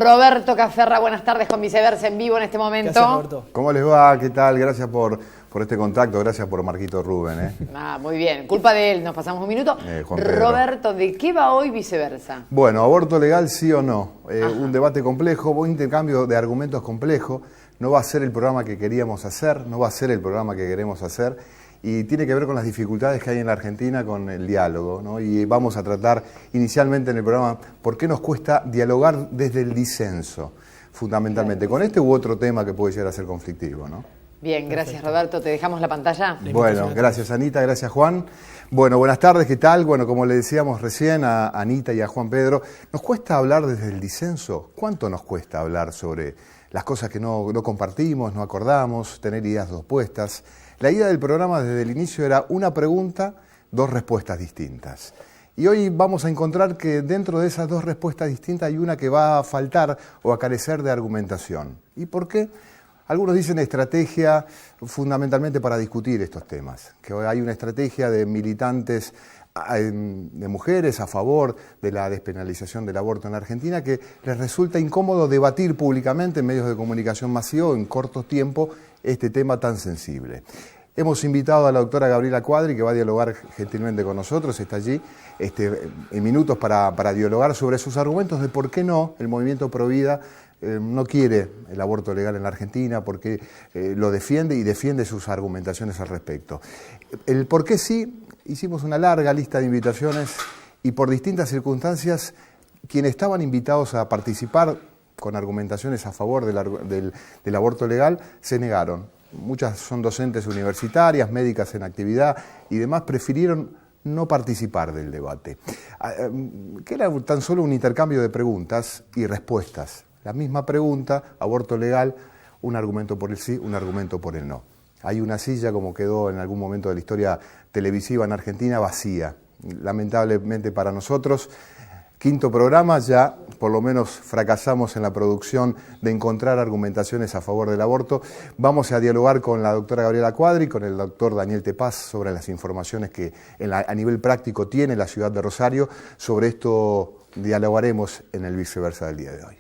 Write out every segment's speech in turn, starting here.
Roberto Caferra, buenas tardes con Viceversa en vivo en este momento. Gracias, Roberto. ¿Cómo les va? ¿Qué tal? Gracias por este contacto, gracias por Marquito Rubén. Muy bien, culpa de él, nos pasamos un minuto. Roberto, ¿de qué va hoy Viceversa? Bueno, aborto legal sí o no, un debate complejo, un intercambio de argumentos complejo, no va a ser el programa que queríamos hacer, no va a ser el programa que queremos hacer, y tiene que ver con las dificultades que hay en la Argentina con el diálogo, ¿no? Y vamos a tratar inicialmente en el programa por qué nos cuesta dialogar desde el disenso, fundamentalmente, con este u otro tema que puede llegar a ser conflictivo, ¿no? Bien, gracias Roberto, te dejamos la pantalla. Bueno, gracias Anita, gracias Juan. Bueno, buenas tardes, ¿qué tal? Bueno, como le decíamos recién a Anita y a Juan Pedro, ¿nos cuesta hablar desde el disenso? ¿Cuánto nos cuesta hablar sobre las cosas que no compartimos, no acordamos, tener ideas opuestas? La idea del programa desde el inicio era una pregunta, dos respuestas distintas. Y hoy vamos a encontrar que dentro de esas dos respuestas distintas hay una que va a faltar o a carecer de argumentación. ¿Y por qué? Algunos dicen estrategia fundamentalmente para discutir estos temas, que hay una estrategia de militantes, de mujeres a favor de la despenalización del aborto en la Argentina, que les resulta incómodo debatir públicamente en medios de comunicación masivos en corto tiempo este tema tan sensible. Hemos invitado a la doctora Gabriela Quadri, que va a dialogar gentilmente con nosotros, está allí en minutos para dialogar sobre sus argumentos de por qué no el movimiento Provida no quiere el aborto legal en la Argentina, porque lo defiende y defiende sus argumentaciones al respecto. El por qué sí, hicimos una larga lista de invitaciones y por distintas circunstancias quienes estaban invitados a participar con argumentaciones a favor del aborto legal se negaron. Muchas son docentes universitarias, médicas en actividad y demás, prefirieron no participar del debate, que era tan solo un intercambio de preguntas y respuestas. La misma pregunta, aborto legal, un argumento por el sí, un argumento por el no. Hay una silla, como quedó en algún momento de la historia televisiva en Argentina, vacía. Lamentablemente para nosotros, quinto programa, ya por lo menos fracasamos en la producción de encontrar argumentaciones a favor del aborto. Vamos a dialogar con la doctora Gabriela Quadri, con el doctor Daniel Tepaz, sobre las informaciones que a nivel práctico tiene la ciudad de Rosario. Sobre esto dialogaremos en el Viceversa del día de hoy.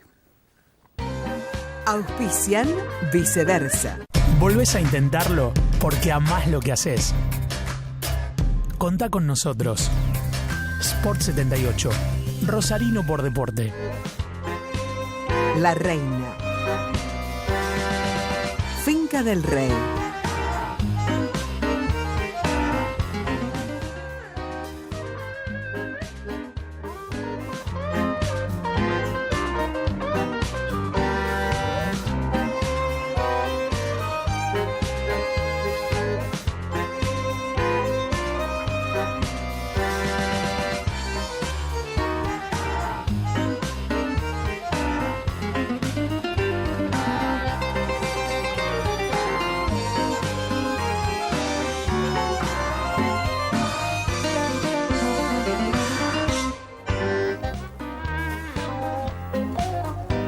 Auspician Viceversa. Volvés a intentarlo porque amás lo que haces. Contá con nosotros. Sport 78. Rosarino por deporte. La Reina. Finca del Rey.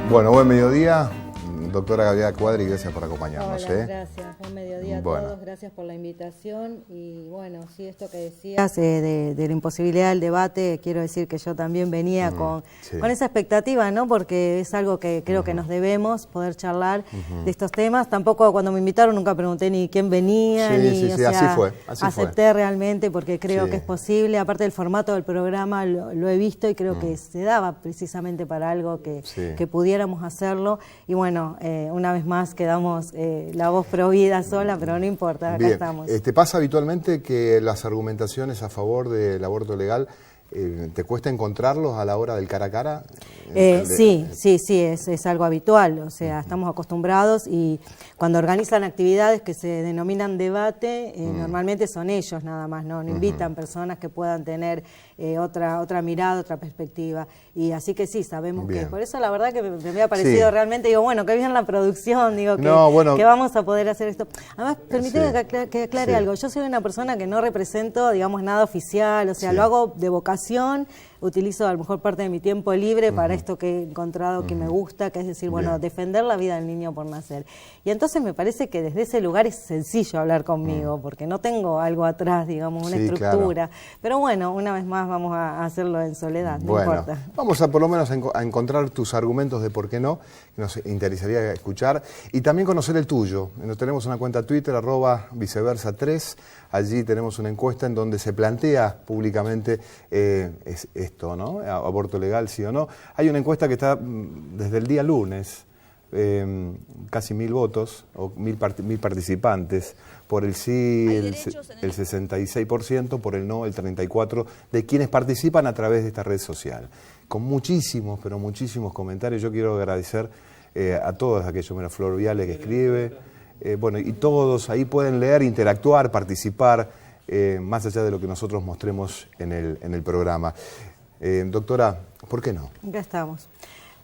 Bueno, buen mediodía. Doctora Gabriela Quadri, gracias por acompañarnos. Hola, gracias. Buen mediodía a todos, gracias por la invitación. Y bueno, sí, esto que decías de la imposibilidad del debate, quiero decir que yo también venía con esa expectativa, ¿no? Porque es algo que creo que nos debemos poder charlar de estos temas. Tampoco cuando me invitaron nunca pregunté ni quién venía, así fue. Acepté realmente porque creo que es posible. Aparte del formato del programa lo he visto y creo que se daba precisamente para algo que pudiéramos hacerlo. Y bueno, una vez más quedamos la voz Provida sola, pero no importa, acá estamos. ¿Te pasa habitualmente que las argumentaciones a favor del aborto legal te cuesta encontrarlos a la hora del cara a cara? Sí, es algo habitual, o sea, estamos acostumbrados y cuando organizan actividades que se denominan debate, normalmente son ellos nada más, no invitan personas que puedan tener otra mirada, otra perspectiva, y así que sí, sabemos que, por eso la verdad que me ha parecido realmente, digo, bueno, que bien la producción, digo, que vamos a poder hacer esto. Además, permíteme que aclare algo, yo soy una persona que no represento, digamos, nada oficial, o sea, lo hago de vocación, utilizo a lo mejor parte de mi tiempo libre para esto que he encontrado que me gusta, que es decir, bueno, Bien. defender la vida del niño por nacer. Y entonces me parece que desde ese lugar es sencillo hablar conmigo, porque no tengo algo atrás, digamos, una Sí, estructura. Pero bueno, una vez más vamos a hacerlo en soledad, no Bueno, importa. vamos a por lo menos a encontrar tus argumentos de por qué no, que nos interesaría escuchar, y también conocer el tuyo. Nos tenemos una cuenta Twitter, @viceversa3, allí tenemos una encuesta en donde se plantea públicamente esto, ¿no? Aborto legal, sí o no. Hay una encuesta que está desde el día lunes, casi 1000 votos, o 1000 participantes. Por el sí, el 66%, por el no, el 34%, de quienes participan a través de esta red social. Con muchísimos, pero muchísimos comentarios. Yo quiero agradecer a todos aquellos, bueno, Flor Viale que escribe, bueno, y todos ahí pueden leer, interactuar, participar, más allá de lo que nosotros mostremos en el programa. Doctora, ¿por qué no? Acá estamos.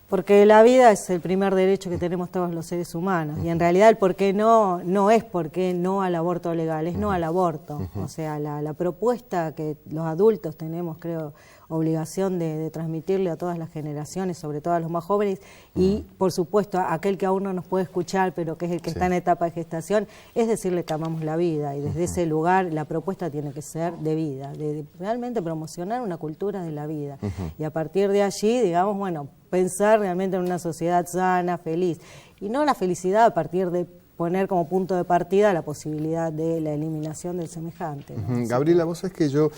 Porque la vida es el primer derecho que tenemos todos los seres humanos. Y en realidad el por qué no es por qué no al aborto legal, es no al aborto. O sea, la propuesta que los adultos tenemos, creo, obligación de transmitirle a todas las generaciones, sobre todo a los más jóvenes, y por supuesto a aquel que aún no nos puede escuchar, pero que es el que está en etapa de gestación, es decirle que amamos la vida. Y desde ese lugar la propuesta tiene que ser de vida, de realmente promocionar una cultura de la vida. Y a partir de allí, digamos, bueno, pensar realmente en una sociedad sana, feliz. Y no la felicidad a partir de poner como punto de partida la posibilidad de la eliminación del semejante, ¿no? Gabriela, vos sabés que yo,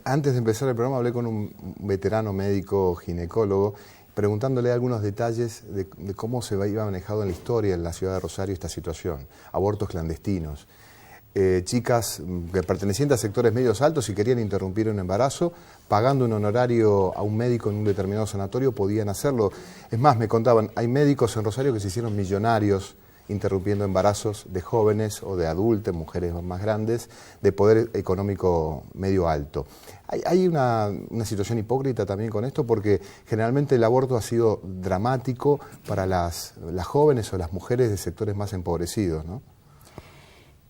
antes de empezar el programa, hablé con un veterano médico ginecólogo, preguntándole algunos detalles de cómo se iba manejado en la historia en la ciudad de Rosario esta situación, abortos clandestinos. Chicas pertenecientes a sectores medios altos, si querían interrumpir un embarazo, pagando un honorario a un médico en un determinado sanatorio, podían hacerlo. Es más, me contaban, hay médicos en Rosario que se hicieron millonarios interrumpiendo embarazos de jóvenes o de adultos, mujeres más grandes, de poder económico medio alto. Hay una situación hipócrita también con esto, porque generalmente el aborto ha sido dramático para las jóvenes o las mujeres de sectores más empobrecidos, ¿no?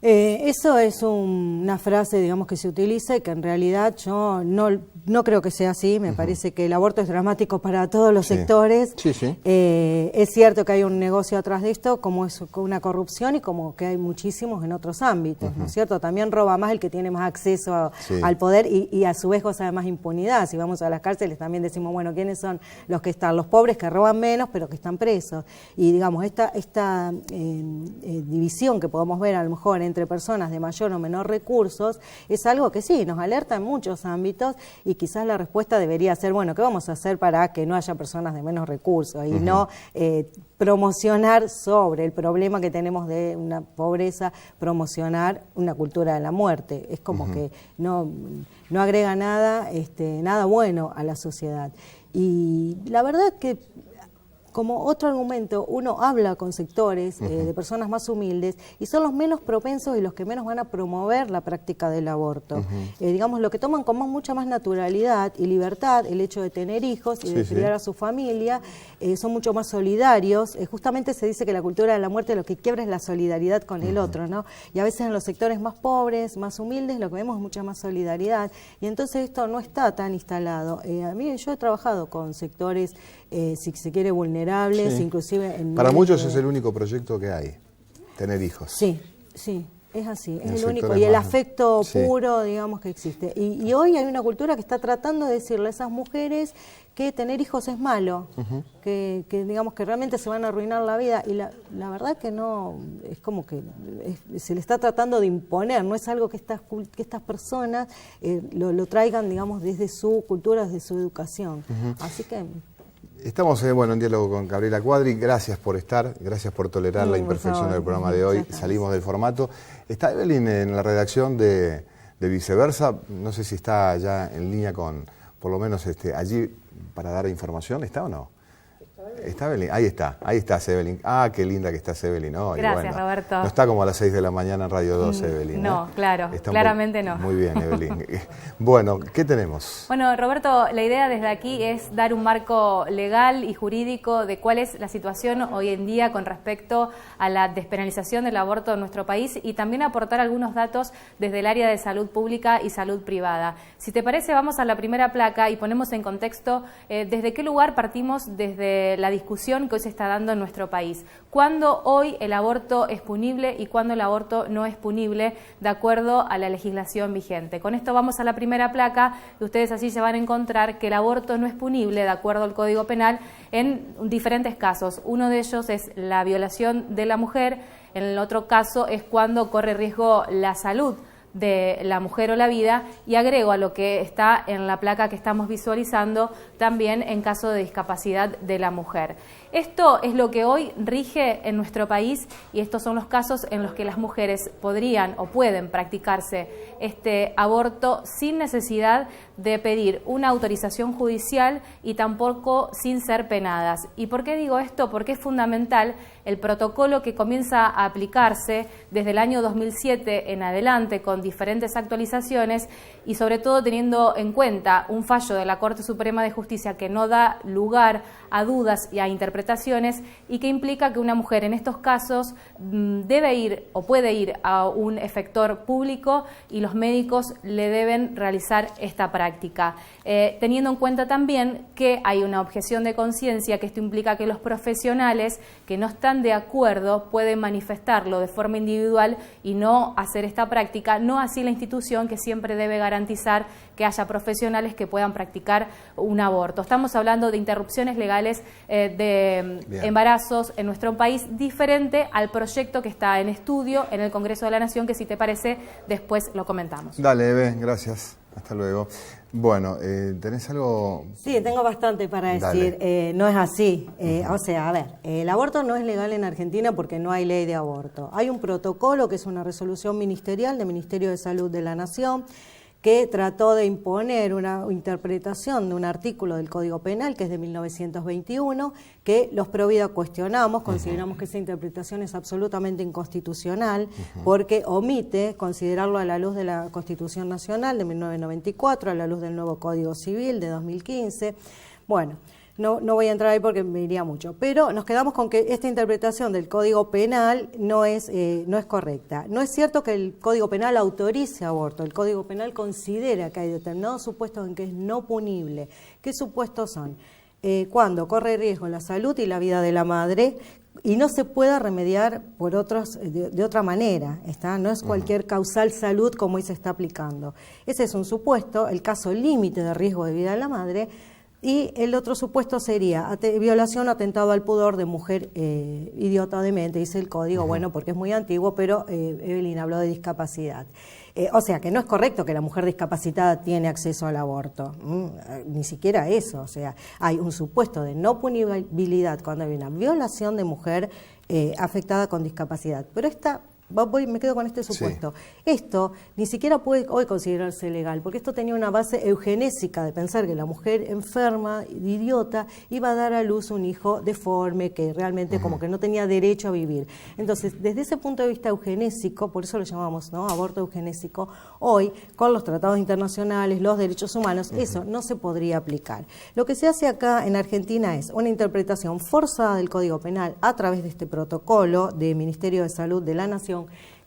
Eso es una frase, digamos, que se utiliza y que en realidad yo no creo que sea así. Me parece que el aborto es dramático para todos los sectores. Sí, sí. Es cierto que hay un negocio atrás de esto, como es una corrupción y como que hay muchísimos en otros ámbitos, ¿no es cierto? También roba más el que tiene más acceso al poder y a su vez goza de más impunidad. Si vamos a las cárceles también decimos, bueno, ¿quiénes son los que están? Los pobres que roban menos pero que están presos. Y digamos, esta división que podemos ver a lo mejor entre personas de mayor o menor recursos, es algo que sí, nos alerta en muchos ámbitos y quizás la respuesta debería ser, bueno, ¿qué vamos a hacer para que no haya personas de menos recursos? Y no promocionar sobre el problema que tenemos de una pobreza, promocionar una cultura de la muerte. Es como que no agrega nada, nada bueno a la sociedad. Y la verdad que como otro argumento, uno habla con sectores de personas más humildes y son los menos propensos y los que menos van a promover la práctica del aborto. Digamos, lo que toman con mucha más naturalidad y libertad, el hecho de tener hijos y de criar a su familia, son mucho más solidarios. Justamente se dice que la cultura de la muerte lo que quiebra es la solidaridad con el otro, ¿no? Y a veces en los sectores más pobres, más humildes, lo que vemos es mucha más solidaridad. Y entonces esto no está tan instalado. Yo he trabajado con sectores, si se quiere, vulnerables, inclusive en... Para muchos es el único proyecto que hay, tener hijos. Sí, es así, es el único. Y el afecto puro, digamos, que existe. Y hoy hay una cultura que está tratando de decirle a esas mujeres que tener hijos es malo, que digamos que realmente se van a arruinar la vida. Y la verdad que no, es como que se le está tratando de imponer, no es algo que estas personas lo traigan, digamos, desde su cultura, desde su educación. Así que... Estamos en diálogo con Gabriela Quadri. Gracias por estar, gracias por tolerar la imperfección del programa de hoy. Salimos del formato. Está Evelyn en la redacción de Viceversa. No sé si está ya en línea con, por lo menos allí para dar información. ¿Está o no? ¿Está Evelyn? Ahí está Evelyn. Ah, qué linda que está Evelyn hoy. Gracias, Roberto. No está como a las 6 de la mañana en Radio 2, Evelyn. No, claro, Está claramente no. Muy bien, Evelyn. Bueno, ¿qué tenemos? Bueno, Roberto, la idea desde aquí es dar un marco legal y jurídico de cuál es la situación hoy en día con respecto a la despenalización del aborto en nuestro país y también aportar algunos datos desde el área de salud pública y salud privada. Si te parece, vamos a la primera placa y ponemos en contexto desde qué lugar partimos desde la discusión que hoy se está dando en nuestro país. ¿Cuándo hoy el aborto es punible y cuándo el aborto no es punible de acuerdo a la legislación vigente? Con esto vamos a la primera placa y ustedes así se van a encontrar que el aborto no es punible de acuerdo al Código Penal en diferentes casos. Uno de ellos es la violación de la mujer, en el otro caso es cuando corre riesgo la salud de la mujer o la vida, y agrego a lo que está en la placa que estamos visualizando también en caso de discapacidad de la mujer. Esto es lo que hoy rige en nuestro país y estos son los casos en los que las mujeres podrían o pueden practicarse este aborto sin necesidad de pedir una autorización judicial y tampoco sin ser penadas. ¿Y por qué digo esto? Porque es fundamental el protocolo que comienza a aplicarse desde el año 2007 en adelante con diferentes actualizaciones y sobre todo teniendo en cuenta un fallo de la Corte Suprema de Justicia que no da lugar a dudas y a interpretaciones y que implica que una mujer en estos casos debe ir o puede ir a un efector público y los médicos le deben realizar esta práctica. Teniendo en cuenta también que hay una objeción de conciencia, que esto implica que los profesionales que no están de acuerdo pueden manifestarlo de forma individual y no hacer esta práctica, no así la institución que siempre debe garantizar que haya profesionales que puedan practicar un aborto. Estamos hablando de interrupciones legales de embarazos en nuestro país, diferente al proyecto que está en estudio en el Congreso de la Nación, que si te parece después lo comentamos. Dale, Eve, gracias. Hasta luego. Bueno, ¿tenés algo? Sí, tengo bastante para decir. No es así. O sea, a ver, el aborto no es legal en Argentina porque no hay ley de aborto. Hay un protocolo que es una resolución ministerial del Ministerio de Salud de la Nación que trató de imponer una interpretación de un artículo del Código Penal, que es de 1921, que los pro vida cuestionamos, consideramos que esa interpretación es absolutamente inconstitucional, porque omite considerarlo a la luz de la Constitución Nacional de 1994, a la luz del nuevo Código Civil de 2015. Bueno, no voy a entrar ahí porque me iría mucho, pero nos quedamos con que esta interpretación del Código Penal no es correcta. No es cierto que el Código Penal autorice aborto, el Código Penal considera que hay determinados supuestos en que es no punible. ¿Qué supuestos son? Cuando corre riesgo la salud y la vida de la madre y no se pueda remediar por otros de otra manera, no es cualquier causal salud como hoy se está aplicando. Ese es un supuesto, el caso límite de riesgo de vida de la madre. Y el otro supuesto sería violación o atentado al pudor de mujer idiota o demente, dice el código, bueno, porque es muy antiguo, pero Evelyn habló de discapacidad. O sea, que no es correcto que la mujer discapacitada tiene acceso al aborto, ni siquiera eso. O sea, hay un supuesto de no punibilidad cuando hay una violación de mujer afectada con discapacidad. Pero me quedo con este supuesto. Sí. Esto ni siquiera puede hoy considerarse legal, porque esto tenía una base eugenésica de pensar que la mujer enferma, idiota, iba a dar a luz un hijo deforme, que realmente como que no tenía derecho a vivir. Entonces, desde ese punto de vista eugenésico, por eso lo llamamos aborto eugenésico, hoy, con los tratados internacionales, los derechos humanos, eso no se podría aplicar. Lo que se hace acá en Argentina es una interpretación forzada del Código Penal a través de este protocolo del Ministerio de Salud de la Nación,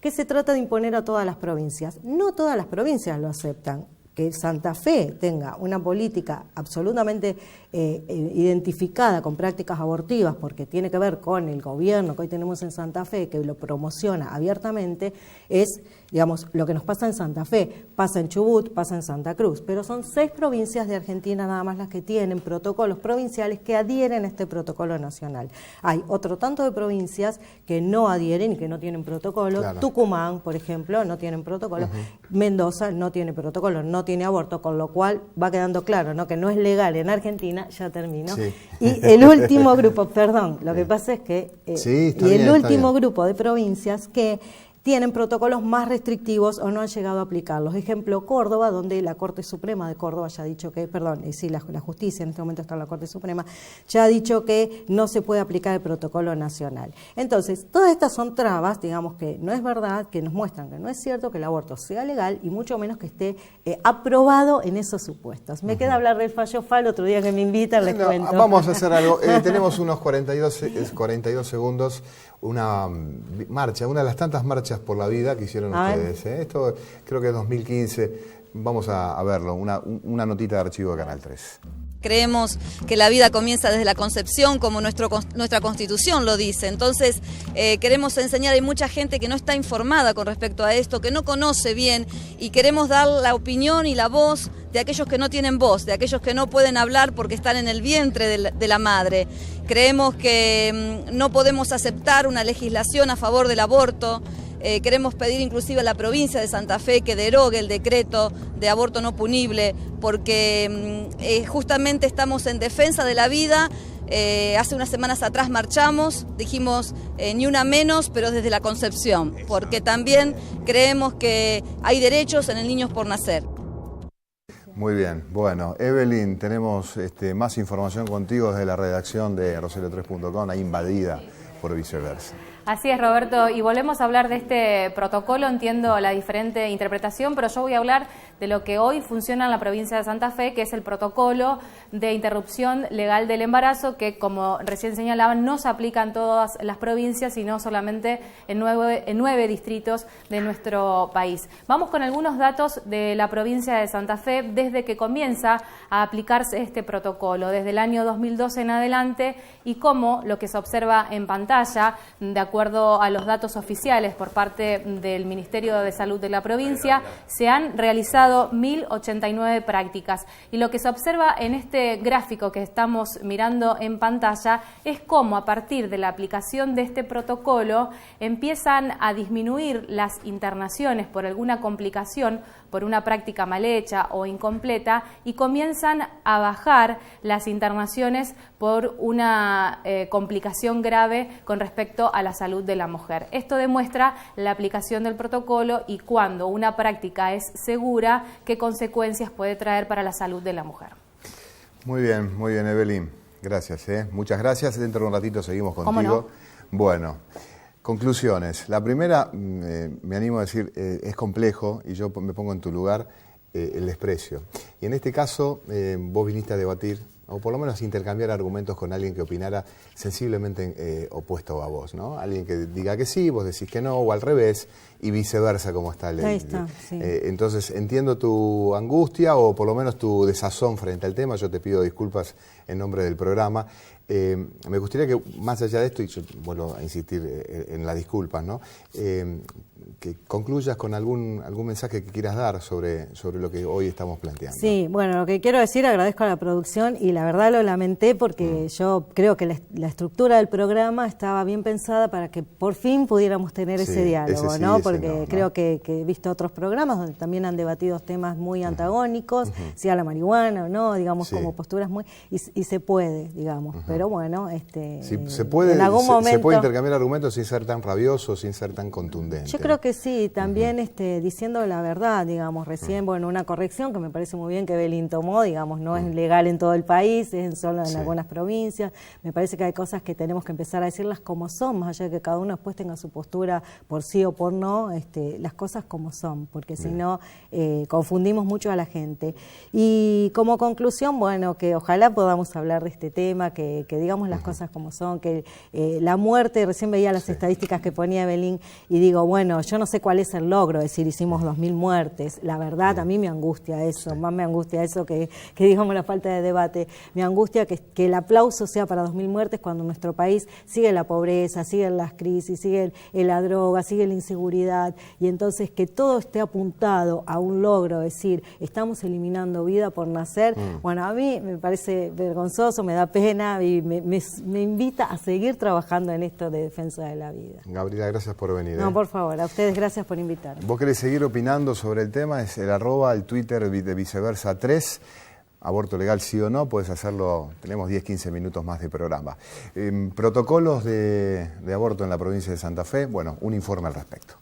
que se trata de imponer a todas las provincias. No todas las provincias lo aceptan. Que Santa Fe tenga una política absolutamente identificada con prácticas abortivas, porque tiene que ver con el gobierno que hoy tenemos en Santa Fe, que lo promociona abiertamente, es, digamos, lo que nos pasa en Santa Fe, pasa en Chubut, pasa en Santa Cruz, pero son 6 provincias de Argentina nada más las que tienen protocolos provinciales que adhieren a este protocolo nacional. Hay otro tanto de provincias que no adhieren y que no tienen protocolo. Claro. Tucumán, por ejemplo, no tienen protocolo. Mendoza no tiene protocolo, no tiene aborto, con lo cual va quedando claro, ¿no?, que no es legal en Argentina. Ya termino. Sí. Y el último grupo, perdón, lo que pasa es que y el último grupo de provincias que tienen protocolos más restrictivos o no han llegado a aplicarlos. Ejemplo, Córdoba, donde la Corte Suprema de Córdoba ya ha dicho que, la justicia en este momento está en la Corte Suprema, ya ha dicho que no se puede aplicar el protocolo nacional. Entonces, todas estas son trabas, digamos que no es verdad, que nos muestran que no es cierto que el aborto sea legal y mucho menos que esté aprobado en esos supuestos. Me queda hablar del fallo FAL, otro día que me invitan les cuento. Vamos a hacer algo. Tenemos unos 42 segundos. Una marcha, una de las tantas marchas por la vida que hicieron ustedes. Esto creo que es 2015. Vamos a verlo, una notita de archivo de Canal 3. Creemos que la vida comienza desde la concepción, como nuestra Constitución lo dice. Entonces, queremos enseñar, hay mucha gente que no está informada con respecto a esto, que no conoce bien, y queremos dar la opinión y la voz de aquellos que no tienen voz, de aquellos que no pueden hablar porque están en el vientre de la madre. Creemos que no podemos aceptar una legislación a favor del aborto. Queremos pedir inclusive a la provincia de Santa Fe que derogue el decreto de aborto no punible, porque justamente estamos en defensa de la vida. Hace unas semanas atrás marchamos, dijimos ni una menos, pero desde la concepción, porque también creemos que hay derechos en el niño por nacer. Muy bien, bueno, Evelyn, tenemos más información contigo desde la redacción de rosario3.com, ahí invadida por Viceversa. Así es, Roberto, y volvemos a hablar de este protocolo. Entiendo la diferente interpretación, pero yo voy a hablar de lo que hoy funciona en la provincia de Santa Fe, que es el protocolo de interrupción legal del embarazo, que, como recién señalaban, no se aplica en todas las provincias, sino solamente en 9 distritos de nuestro país. Vamos con algunos datos de la provincia de Santa Fe desde que comienza a aplicarse este protocolo, desde el año 2012 en adelante, y cómo lo que se observa en pantalla, de acuerdo a los datos oficiales por parte del Ministerio de Salud de la provincia, se han realizado 1.089 prácticas. Y lo que se observa en este gráfico que estamos mirando en pantalla es cómo a partir de la aplicación de este protocolo empiezan a disminuir las internaciones por alguna complicación, por una práctica mal hecha o incompleta, y comienzan a bajar las internaciones por una complicación grave con respecto a la salud de la mujer. Esto demuestra la aplicación del protocolo y cuando una práctica es segura, qué consecuencias puede traer para la salud de la mujer. Muy bien, Evelyn. Gracias, muchas gracias. Dentro de un ratito seguimos contigo. ¿Cómo no? Bueno, conclusiones. La primera, me animo a decir, es complejo y yo me pongo en tu lugar, el desprecio. Y en este caso, vos viniste a debatir, o por lo menos intercambiar argumentos con alguien que opinara sensiblemente opuesto a vos, ¿no? Alguien que diga que sí, vos decís que no, o al revés, y viceversa, como está el... Ahí está, sí. Entonces, entiendo tu angustia, o por lo menos tu desazón frente al tema. Yo te pido disculpas en nombre del programa. Me gustaría que, más allá de esto, y yo vuelvo a insistir en las disculpas, ¿no? Que concluyas con algún mensaje que quieras dar sobre lo que hoy estamos planteando. Sí, bueno, lo que quiero decir, agradezco a la producción y la verdad lo lamenté porque yo creo que la estructura del programa estaba bien pensada para que por fin pudiéramos tener ese diálogo, sí, ¿no? Porque creo que he visto otros programas donde también han debatido temas muy antagónicos, sea la marihuana o no, digamos, como posturas muy... Y se puede, digamos, pero bueno, se puede, en algún momento... se puede intercambiar argumentos sin ser tan rabioso, sin ser tan contundente. Yo creo que sí, también diciendo la verdad, digamos, recién, bueno, una corrección que me parece muy bien que Evelyn tomó, digamos, no es legal en todo el país, es solo en algunas provincias. Me parece que hay cosas que tenemos que empezar a decirlas como son, más allá de que cada uno después tenga su postura por sí o por no, las cosas como son, porque si no, confundimos mucho a la gente. Y como conclusión, bueno, que ojalá podamos hablar de este tema, que digamos las cosas como son, que la muerte, recién veía las estadísticas que ponía Evelyn, y digo, bueno, yo no sé cuál es el logro, es decir, hicimos 2.000 muertes, la verdad a mí me angustia eso, más me angustia eso que digamos la falta de debate, me angustia que el aplauso sea para 2.000 muertes cuando en nuestro país sigue la pobreza, siguen las crisis, sigue la droga, sigue la inseguridad, y entonces que todo esté apuntado a un logro, es decir, estamos eliminando vida por nacer, bueno, a mí me parece vergonzoso, me da pena y me invita a seguir trabajando en esto de defensa de la vida. Gabriela, gracias por venir. No, por favor, a ustedes gracias por invitarme. ¿Vos querés seguir opinando sobre el tema? Es el Twitter de Viceversa 3. Aborto legal sí o no, puedes hacerlo, tenemos 10-15 minutos más de programa. Protocolos de aborto en la provincia de Santa Fe, bueno, un informe al respecto.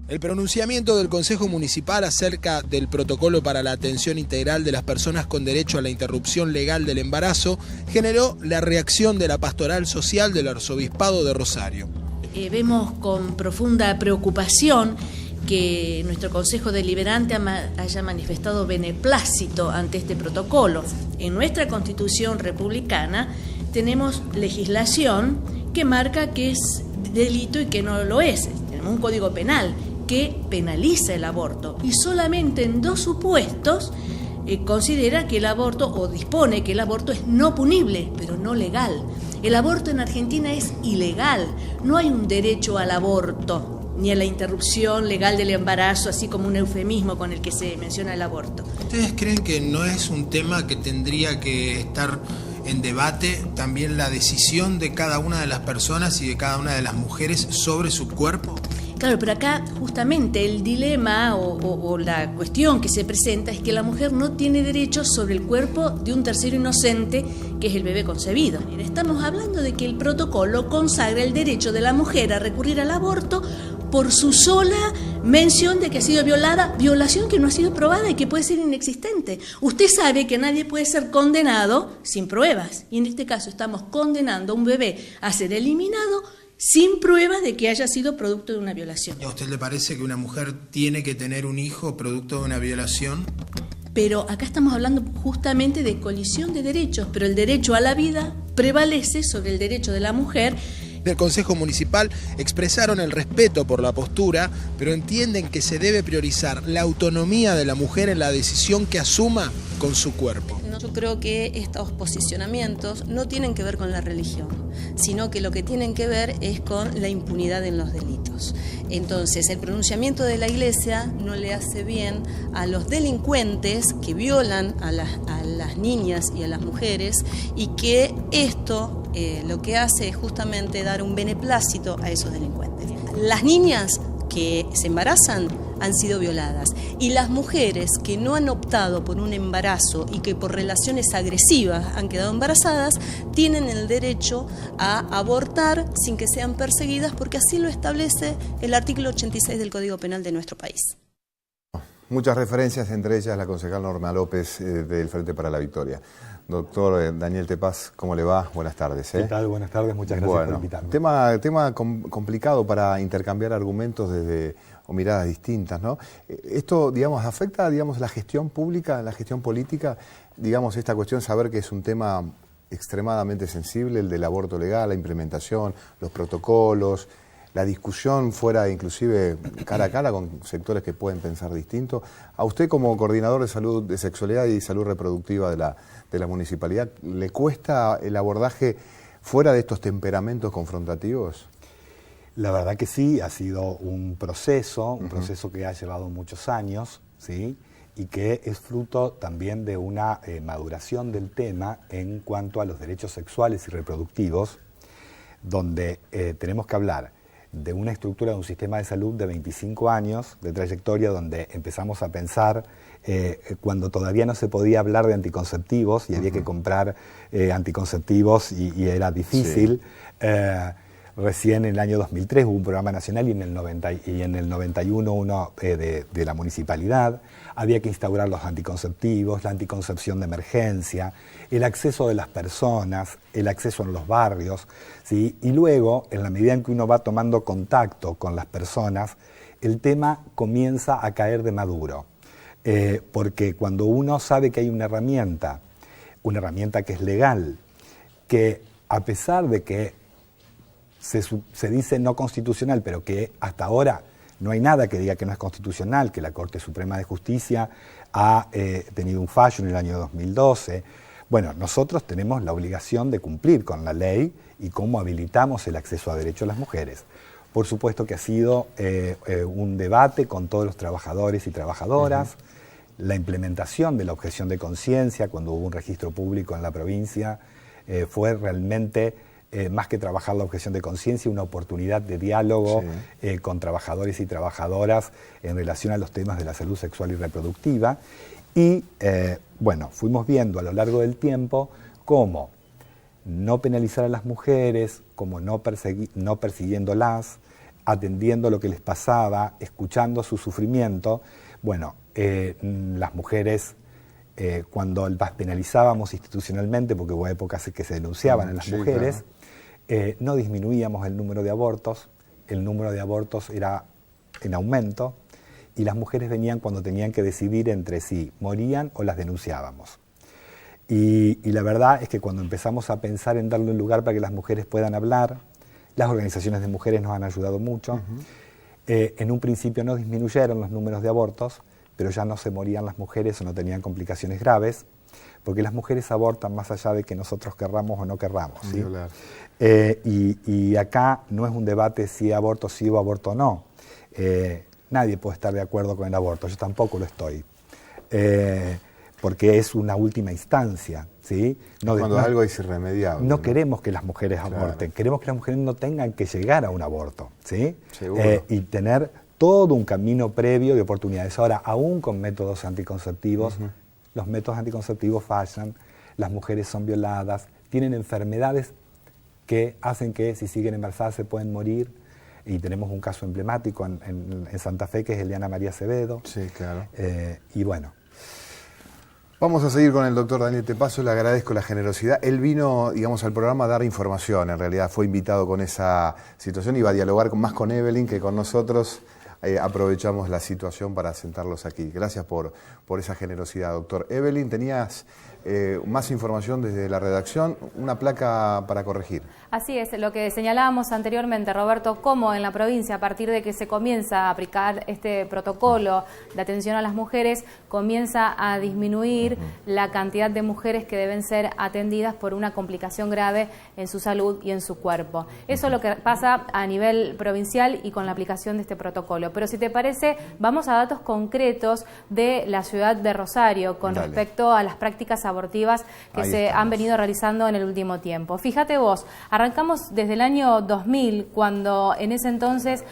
El pronunciamiento del Consejo Municipal acerca del protocolo para la atención integral de las personas con derecho a la interrupción legal del embarazo generó la reacción de la Pastoral Social del Arzobispado de Rosario. Vemos con profunda preocupación que nuestro Consejo Deliberante haya manifestado beneplácito ante este protocolo. En nuestra Constitución republicana tenemos legislación que marca que es delito y que no lo es. Tenemos un código penal que penaliza el aborto y solamente en 2 supuestos considera que el aborto, o dispone que el aborto es no punible, pero no legal. El aborto en Argentina es ilegal, no hay un derecho al aborto, ni a la interrupción legal del embarazo, así como un eufemismo con el que se menciona el aborto. ¿Ustedes creen que no es un tema que tendría que estar en debate también la decisión de cada una de las personas y de cada una de las mujeres sobre su cuerpo? Claro, pero acá justamente el dilema o la cuestión que se presenta es que la mujer no tiene derechos sobre el cuerpo de un tercero inocente, que es el bebé concebido. Estamos hablando de que el protocolo consagra el derecho de la mujer a recurrir al aborto por su sola mención de que ha sido violada, violación que no ha sido probada y que puede ser inexistente. Usted sabe que nadie puede ser condenado sin pruebas, y en este caso estamos condenando a un bebé a ser eliminado sin pruebas de que haya sido producto de una violación. ¿Y a usted le parece que una mujer tiene que tener un hijo producto de una violación? Pero acá estamos hablando justamente de colisión de derechos, pero el derecho a la vida prevalece sobre el derecho de la mujer. Del Consejo Municipal expresaron el respeto por la postura, pero entienden que se debe priorizar la autonomía de la mujer en la decisión que asuma con su cuerpo. Yo creo que estos posicionamientos no tienen que ver con la religión, sino que lo que tienen que ver es con la impunidad en los delitos. Entonces, el pronunciamiento de la Iglesia no le hace bien a los delincuentes que violan a las niñas y a las mujeres, y que esto lo que hace es justamente dar un beneplácito a esos delincuentes. Las niñas que se embarazan han sido violadas, y las mujeres que no han optado por un embarazo y que por relaciones agresivas han quedado embarazadas tienen el derecho a abortar sin que sean perseguidas, porque así lo establece el artículo 86 del Código Penal de nuestro país. Muchas referencias, entre ellas la concejal Norma López del Frente para la Victoria. Doctor Daniel Tepaz, ¿cómo le va? Buenas tardes. ¿Qué tal? Buenas tardes, muchas gracias por invitarme. Tema complicado para intercambiar argumentos o miradas distintas, ¿no? Esto, digamos, afecta, digamos, la gestión pública, la gestión política, digamos, esta cuestión, saber que es un tema extremadamente sensible, el del aborto legal, la implementación, los protocolos, la discusión fuera inclusive cara a cara con sectores que pueden pensar distinto. A usted, como coordinador de salud, de sexualidad y salud reproductiva de la municipalidad, ¿le cuesta el abordaje fuera de estos temperamentos confrontativos? La verdad que sí, ha sido un proceso que ha llevado muchos años, ¿sí? Y que es fruto también de una maduración del tema en cuanto a los derechos sexuales y reproductivos, donde tenemos que hablar de una estructura de un sistema de salud de 25 años de trayectoria, donde empezamos a pensar cuando todavía no se podía hablar de anticonceptivos y había que comprar anticonceptivos y era difícil. Sí. Recién en el año 2003 hubo un programa nacional y en el 91 uno de la municipalidad. Había que instaurar los anticonceptivos, la anticoncepción de emergencia, el acceso de las personas, el acceso en los barrios, ¿sí? Y luego, en la medida en que uno va tomando contacto con las personas, el tema comienza a caer de maduro. Porque cuando uno sabe que hay una herramienta que es legal, que a pesar de que se dice no constitucional, pero que hasta ahora no hay nada que diga que no es constitucional, que la Corte Suprema de Justicia ha tenido un fallo en el año 2012. Bueno, nosotros tenemos la obligación de cumplir con la ley y cómo habilitamos el acceso a derechos a las mujeres. Por supuesto que ha sido un debate con todos los trabajadores y trabajadoras. La implementación de la objeción de conciencia, cuando hubo un registro público en la provincia, fue realmente, más que trabajar la objeción de conciencia, una oportunidad de diálogo con trabajadores y trabajadoras en relación a los temas de la salud sexual y reproductiva. Y, bueno, fuimos viendo a lo largo del tiempo cómo no penalizar a las mujeres, cómo no persiguiéndolas, atendiendo lo que les pasaba, escuchando su sufrimiento. Bueno, las mujeres, cuando las penalizábamos institucionalmente, porque hubo épocas en que se denunciaban a las mujeres, claro, no disminuíamos el número de abortos era en aumento, y las mujeres venían cuando tenían que decidir entre si morían o las denunciábamos. Y la verdad es que cuando empezamos a pensar en darle un lugar para que las mujeres puedan hablar, las organizaciones de mujeres nos han ayudado mucho. En un principio no disminuyeron los números de abortos, pero ya no se morían las mujeres o no tenían complicaciones graves, porque las mujeres abortan más allá de que nosotros querramos o no querramos, ¿sí? Claro. Y acá no es un debate si aborto sí o aborto no. Nadie puede estar de acuerdo con el aborto, yo tampoco lo estoy. Porque es una última instancia, ¿sí? Cuando algo es irremediable. No queremos que las mujeres aborten, queremos que las mujeres no tengan que llegar a un aborto, ¿sí? Y tener todo un camino previo de oportunidades. Ahora, aún con métodos anticonceptivos, los métodos anticonceptivos fallan, las mujeres son violadas, tienen enfermedades que hacen que si siguen embarazadas se pueden morir. Y tenemos un caso emblemático en Santa Fe, que es el de Ana María Acevedo. Sí, claro. Y bueno. Vamos a seguir con el doctor Daniel Tepaso, le agradezco la generosidad. Él vino, digamos, al programa a dar información, en realidad fue invitado con esa situación, iba a dialogar más con Evelyn que con nosotros. Aprovechamos la situación para sentarlos aquí. Gracias por esa generosidad, doctor. Evelyn, tenías más información desde la redacción, una placa para corregir. Así es, lo que señalábamos anteriormente, Roberto, cómo en la provincia, a partir de que se comienza a aplicar este protocolo de atención a las mujeres, comienza a disminuir la cantidad de mujeres que deben ser atendidas por una complicación grave en su salud y en su cuerpo. Eso es lo que pasa a nivel provincial y con la aplicación de este protocolo. Pero si te parece, vamos a datos concretos de la ciudad de Rosario con respecto a las prácticas abortivas que se han venido realizando en el último tiempo. Fíjate vos, arrancamos desde el año 2000, cuando en ese entonces,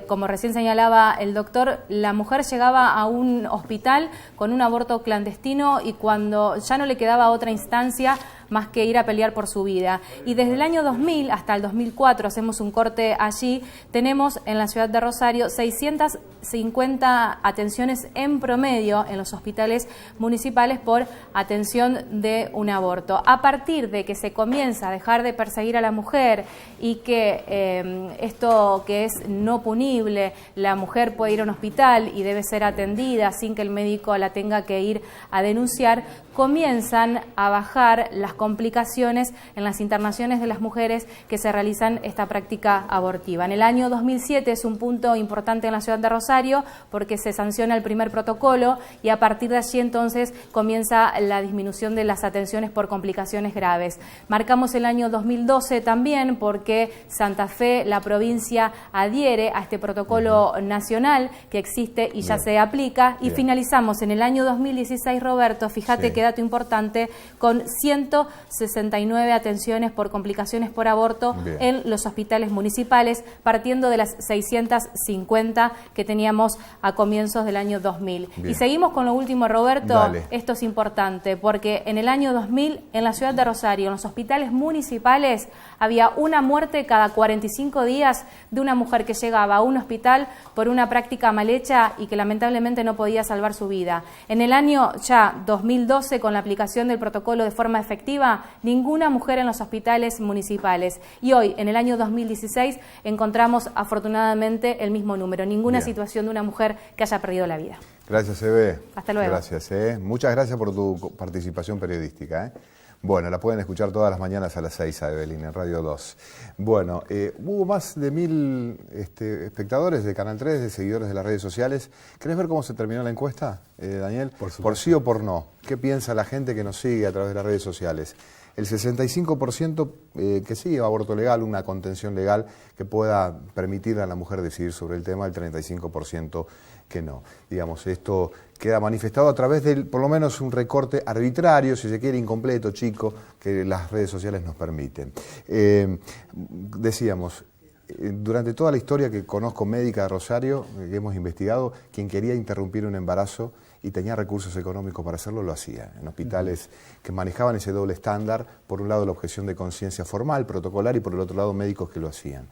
como recién señalaba el doctor, la mujer llegaba a un hospital con un aborto clandestino y cuando ya no le quedaba otra instancia más que ir a pelear por su vida. Y desde el año 2000 hasta el 2004, hacemos un corte allí, tenemos en la ciudad de Rosario 650 atenciones en promedio en los hospitales municipales por atención de un aborto. A partir de que se comienza a dejar de perseguir a la mujer y que esto que es no punible, la mujer puede ir a un hospital y debe ser atendida sin que el médico la tenga que ir a denunciar, comienzan a bajar las complicaciones en las internaciones de las mujeres que se realizan esta práctica abortiva. En el año 2007 es un punto importante en la ciudad de Rosario porque se sanciona el primer protocolo y a partir de allí entonces comienza la disminución de las atenciones por complicaciones graves. Marcamos el año 2012 también porque Santa Fe, la provincia, adhiere a este protocolo nacional que existe y ya se aplica y finalizamos en el año 2016, Roberto, fíjate que dato importante, con 169 atenciones por complicaciones por aborto en los hospitales municipales, partiendo de las 650 que teníamos a comienzos del año 2000. Y seguimos con lo último, Roberto. Esto es importante, porque en el año 2000, en la ciudad de Rosario, en los hospitales municipales, había una muerte cada 45 días de una mujer que llegaba a un hospital por una práctica mal hecha y que lamentablemente no podía salvar su vida. En el año ya 2012, con la aplicación del protocolo de forma efectiva, ninguna mujer en los hospitales municipales. Y hoy, en el año 2016, encontramos afortunadamente el mismo número. Ninguna situación de una mujer que haya perdido la vida. Gracias, Eve. Hasta luego. Gracias, Muchas gracias por tu participación periodística, Bueno, la pueden escuchar todas las mañanas a las 6 a Evelyn en Radio 2. Bueno, hubo más de 1000 espectadores de Canal 3, de seguidores de las redes sociales. ¿Querés ver cómo se terminó la encuesta, Daniel? Por sí o por no. ¿Qué piensa la gente que nos sigue a través de las redes sociales? El 65% que sí, aborto legal, una contención legal que pueda permitir a la mujer decidir sobre el tema, el 35% que no. Digamos, esto queda manifestado a través de, por lo menos, un recorte arbitrario, si se quiere, incompleto, chico, que las redes sociales nos permiten. Decíamos, durante toda la historia que conozco médica de Rosario, que hemos investigado, quien quería interrumpir un embarazo y tenía recursos económicos para hacerlo, lo hacía. En hospitales que manejaban ese doble estándar, por un lado la objeción de conciencia formal, protocolar, y por el otro lado médicos que lo hacían.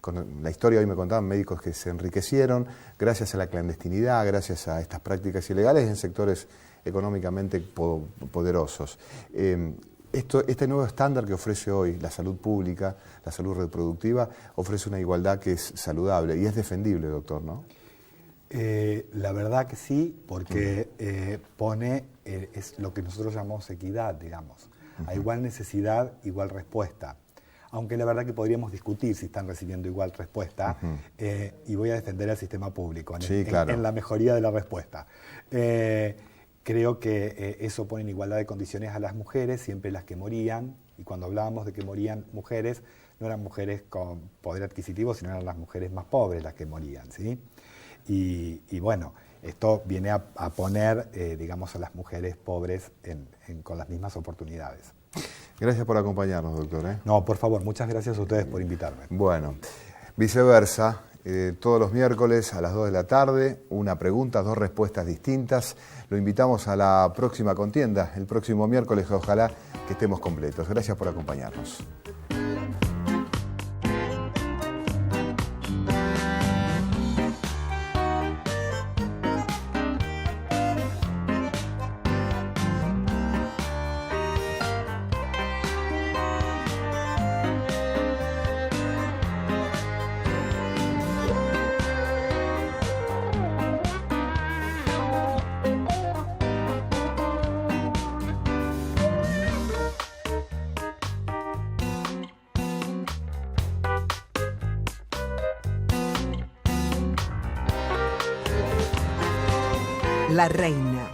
con la historia hoy me contaban médicos que se enriquecieron gracias a la clandestinidad, gracias a estas prácticas ilegales en sectores económicamente poderosos. Este nuevo estándar que ofrece hoy la salud pública, la salud reproductiva, ofrece una igualdad que es saludable y es defendible, doctor, ¿no? La verdad que sí, porque pone es lo que nosotros llamamos equidad, digamos. A igual necesidad, igual respuesta. Aunque la verdad que podríamos discutir si están recibiendo igual respuesta, y voy a defender al sistema público en la mejoría de la respuesta. Creo que eso pone en igualdad de condiciones a las mujeres, siempre las que morían, y cuando hablábamos de que morían mujeres, no eran mujeres con poder adquisitivo, sino eran las mujeres más pobres las que morían, ¿sí? Y bueno, esto viene a poner, digamos, a las mujeres pobres con las mismas oportunidades. Gracias por acompañarnos, doctor. No, por favor, muchas gracias a ustedes por invitarme. Bueno, viceversa, todos los miércoles a las 2 de la tarde, una pregunta, 2 respuestas distintas. Lo invitamos a la próxima contienda, el próximo miércoles, ojalá que estemos completos. Gracias por acompañarnos. La Reina.